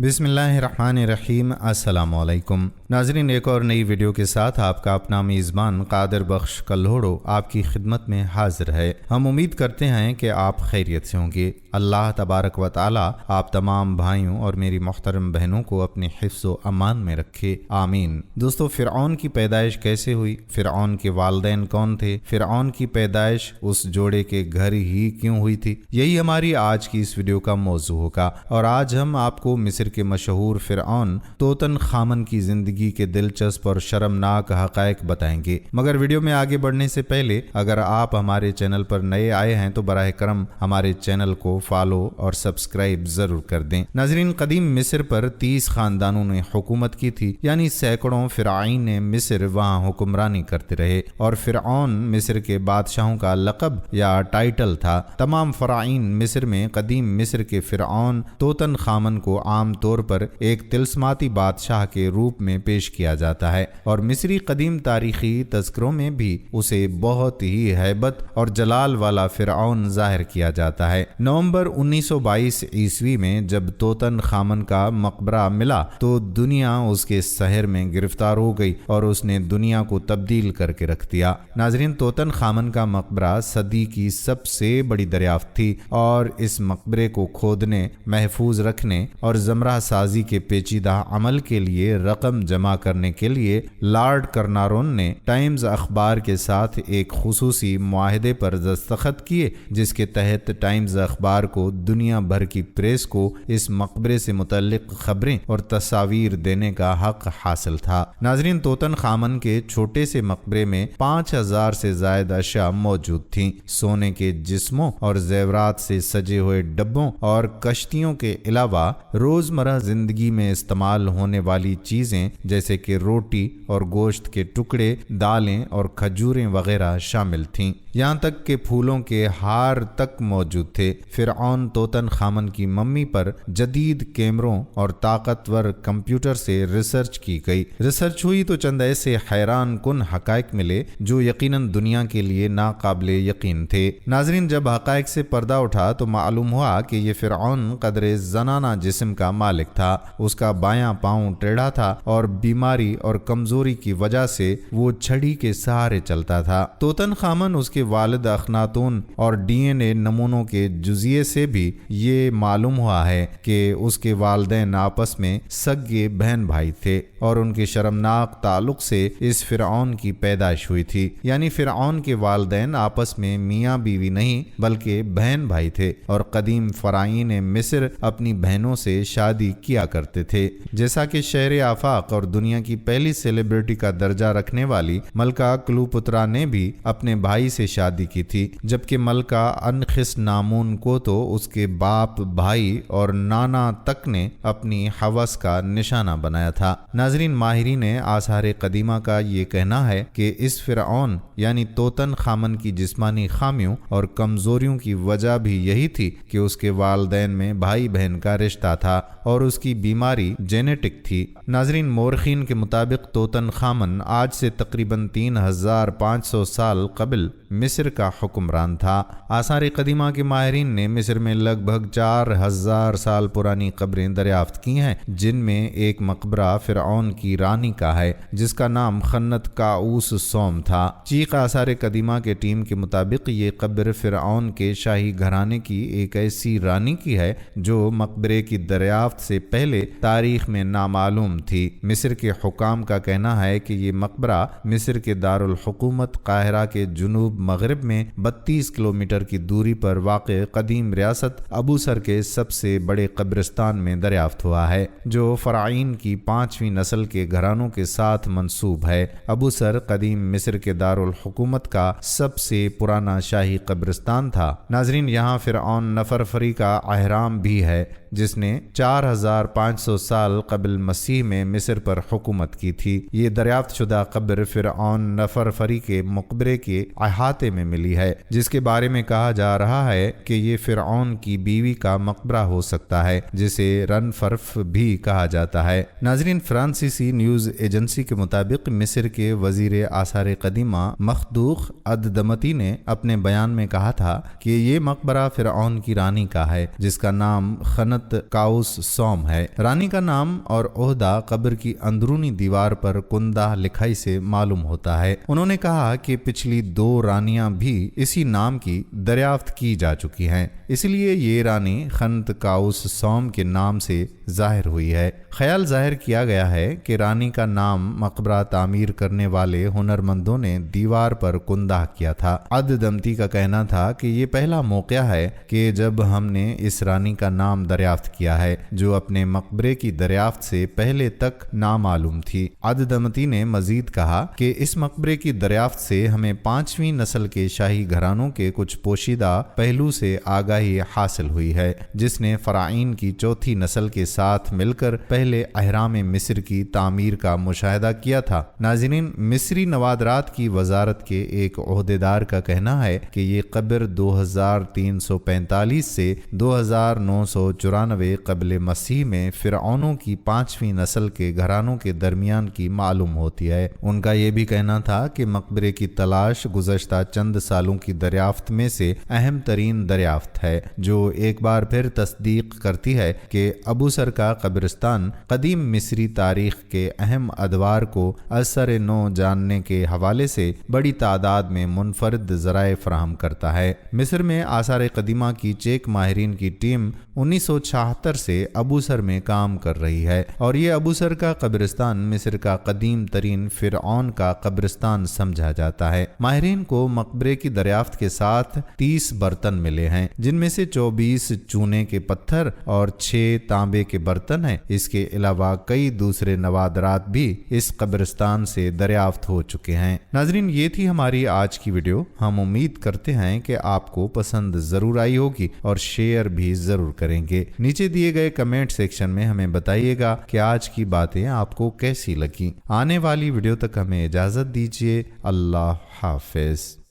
बिस्मिल्लाहिर्रहमानिर्रहीम। अस्सलाम वालेकुम नाज़रीन, एक और नई वीडियो के साथ आपका अपना मेज़बान कादिर बख्श कल्होड़ो आपकी खिदमत में हाजिर है। हम उम्मीद करते हैं कि आप खैरियत से होंगे। अल्लाह तबारक व तआला आप तमाम भाइयों और मेरी मोहतरम बहनों को अपने हिफ्ज़ व अमान में रखे, आमीन। दोस्तों, फ़िरऔन की पैदाइश कैसे हुई? फ़िरऔन के वालिदैन कौन थे? फ़िरऔन की पैदाइश उस जोड़े के घर ही क्यों हुई थी? यही हमारी आज की इस वीडियो का मौजू होगा। और आज हम आपको मिस्र के मशहूर फ़िरऔन तोतन खामन की ज़िंदगी के दिलचस्प और शर्मनाक हक़ाइक़ बताएंगे। मगर वीडियो में आगे बढ़ने से पहले अगर आप हमारे चैनल पर नए आए हैं तो बराह करम हमारे चैनल को फॉलो और सब्सक्राइब ज़रूर कर दें। नाज़रीन, कदीम मिस्र पर 30 ख़ानदानों ने हुकूमत की थी, यानी सैकड़ों फ़िरआइन मिस्र वहाँ हुक्मरानी करते रहे और फ़िरऔन मिस्र के बादशाहों का लक़ब या टाइटल था। तमाम फ़राइन मिस्र में कदीम मिस्र के फ़िरऔन तोतन खामन को आम तौर पर एक तिल्स्माती बादशाह के रूप में पेश किया जाता है और मिस्री कदीम तारीखी तज़किरों में भी उसे बहुत ही हैबत और जलाल वाला फ़िरऔन ज़ाहिर किया जाता है। नवंबर 1922 ईस्वी में जब तोतन खामन का मकबरा मिला तो दुनिया उसके शहर में गिरफ्तार हो गई और उसने दुनिया को तब्दील करके रख दिया। नाज़रीन, तोतन खामन का मकबरा सदी की सबसे बड़ी दरियाफ्त थी और इस मकबरे को खोदने, महफूज रखने और ज़मरा साजी के पेचीदा अमल के लिए रकम जमा करने के लिए लॉर्ड कर्नारोन ने टाइम्स अखबार के साथ एक खुसूसी मुआहदे पर दस्तखत किए, जिसके तहत टाइम्स अखबार को दुनिया भर की प्रेस को इस मकबरे से मुतल्लिक खबरें और तस्वीर देने का हक हासिल था। नाज़रीन, तोतन खामन के छोटे से मकबरे में 5000 से ज़ायद अशिया मौजूद थीं। सोने के जिस्मों और जेवरात से सजे हुए डब्बों और कश्तियों के अलावा रोज़मर्रा जिंदगी में इस्तेमाल होने वाली चीज़ें जैसे कि रोटी और गोश्त के टुकड़े, दालें और खजूरें वगैरह शामिल थीं। यहाँ तक के फूलों के हार तक मौजूद थे। फ़िरऔन तोतन खामन की मम्मी पर जदीद कैमरों और ताकतवर कंप्यूटर से रिसर्च की गई। रिसर्च हुई तो चंद ऐसे हैरान कुन हक़ाइक़ मिले जो यकीनन दुनिया के लिए नाकाबिले यकीन थे। नाज़रीन, जब हक़ाइक़ से पर्दा उठा तो मालूम हुआ कि ये फ़िरऔन क़दरे ज़नाना जिस्म का मालिक था। उसका बायां पाँव टेढ़ा था और बीमारी और कमजोरी की वजह से वो छड़ी के सहारे चलता था। तोतन खामन उसके वालिद अखनातून और डीएनए नमूनों के जुजिये से भी ये मालूम हुआ है कि उसके वालिदैन आपस में सगे बहन भाई थे और उनके शर्मनाक ताल्लुक से इस फ़िरऔन की पैदाइश हुई थी। यानी फ़िरऔन के वालिदैन आपस में मियाँ बीवी नहीं बल्कि बहन भाई थे और कदीम फ़राइन मिस्र अपनी बहनों से शादी किया करते थे। जैसा कि शहर आफाक और दुनिया की पहली सेलिब्रिटी का दर्जा रखने वाली मलका क्लूपुत्रा ने भी अपने भाई से शादी की थी, जबकि मलका अनखिस नामून को तो उसके बाप, भाई और नाना तक ने अपनी हवस का निशाना बनाया था। नाजरीन, माहिरीन आसार कदीमा का ये कहना है कि इस फ़िरऔन यानी तोतन खामन की जिस्मानी खामियों और कमजोरियों की वजह भी यही थी कि उसके वालिदैन में भाई बहन का रिश्ता था और उसकी बीमारी जेनेटिक थी। नाजरीन, मोरखीन के मुताबिक तोतन खामन आज से तकरीबन 3500 साल कबल मिस्र का हुक्मरान था। आसार कदीमा के माहिरीन ने मिस्र में लगभग 4000 साल पुरानी कब्रें दरियाफ्त की हैं, जिनमें एक मकबरा फ़िरऔन की रानी का है जिसका नाम खन्नत काऊस सोम था। चीख आसार कदीमा के टीम के मुताबिक ये कब्र फ़िरऔन के शाही घराने की एक ऐसी रानी की है जो मकबरे की दरियाफ्त से पहले तारीख में नामालूम थी। मिस्र के हुकाम का कहना है कि ये मकबरा मिस्र के दारुल हुकूमत काहिरा के जुनूब मगरिब में 32 किलोमीटर की दूरी पर वाक़े कदीम रियासत अबूसर के सबसे बड़े कब्रिस्तान में दरियाफ्त हुआ है, जो फ़राइन की 5वीं नस्ल के घरानों के साथ मंसूब है। अबूसर कदीम मिस्र के दारुल हुकूमत का सबसे पुराना शाही कब्रिस्तान था। नाजरीन, यहाँ फ़िरऔन नफरफरी का अहराम भी है जिसने 4500 साल कबल मसीह में मिस्र पर हुकूमत की थी। ये दरियाफ्त शुदा कब्र फ़िरऔन नफरफरी के मकबरे के अहाते में मिली है, जिसके बारे में कहा जा रहा है कि ये फ़िरऔन की बीवी का मकबरा हो सकता है, जिसे रनफर्फ भी कहा जाता है। नाजरीन, फ्रांसीसी न्यूज़ एजेंसी के मुताबिक मिस्र के वज़ीर आसार कदीमा मखदूख अद-दमती ने अपने बयान में कहा था कि ये मकबरा फ़िरऔन की रानी का है जिसका नाम खन्नत खन्नत काउस सौम है। रानी का नाम और ओहदा कब्र की अंदरूनी दीवार पर कुंदा लिखाई से मालूम होता है। उन्होंने कहा कि पिछली 2 रानियां भी इसी नाम की दरियाफ्त की जा चुकी हैं, इसलिए ये रानी खन्नत काउस सौम के नाम से जाहिर हुई है। ख्याल जाहिर किया गया है कि रानी का नाम मकबरा तामीर करने वाले हुनरमंदों ने दीवार पर कुंदा किया था। अद-दमती का कहना था कि ये पहला मौका है कि जब हमने इस रानी का नाम दरियाफ्त किया है जो अपने मकबरे की दरियाफ्त से पहले तक नामालूम थी। अद-दमती ने मजीद कहा कि इस मकबरे की दरियाफ्त से हमें 5वीं नस्ल के शाही घरानों के कुछ पोशीदा पहलू से आगाही हासिल हुई है, जिसने फराइन की 4थी नस्ल के साथ मिलकर पहले अहराम मिस्र की तामीर का मुशाहिदा किया था। नाज़रीन, मिस्री नवादरात की वजारत के एक ओहदेदार का कहना है कि ये कब्र 2345 से 2994 क़ब्ल मसीह में फ़िरऔनों की 5वीं नस्ल के घरानों के दरमियान की मालूम होती है। उनका ये भी कहना था कि मकबरे की तलाश गुज़श्ता चंद सालों की दरियाफ्त में से अहम तरीन दरियाफ्त है, जो एक बार फिर तस्दीक करती है कि अबूसर का कब्रिस्तान कदीम मिस्री तारीख के अहम अदवार को असर नो जानने के हवाले से बड़ी तादाद में मुनफरद ज़राए फराहम करता है। मिस्र में आसार कदीमा की चेक माहिरीन की टीम 1976 से अबूसर में काम कर रही है और ये अबूसर का कब्रिस्तान मिस्र का कदीम तरीन फ़िरऔन का कब्रिस्तान समझा जाता है। माहिरीन को मकबरे की दरियाफ्त के साथ 30 बर्तन मिले हैं, जिनमें से 24 चूने के पत्थर और 6 तांबे के बर्तन हैं। इसके अलावा कई दूसरे नवादरात भी इस कब्रिस्तान से दरियाफ्त हो चुके हैं। नाजरीन, ये थी हमारी आज की वीडियो। हम उम्मीद करते हैं कि आपको पसंद जरूर आई होगी और शेयर भी जरूर करेंगे। नीचे दिए गए कमेंट सेक्शन में हमें बताइएगा कि आज की बातें आपको कैसी लगी। आने वाली वीडियो तक हमें इजाजत दीजिए। अल्लाह हाफिज।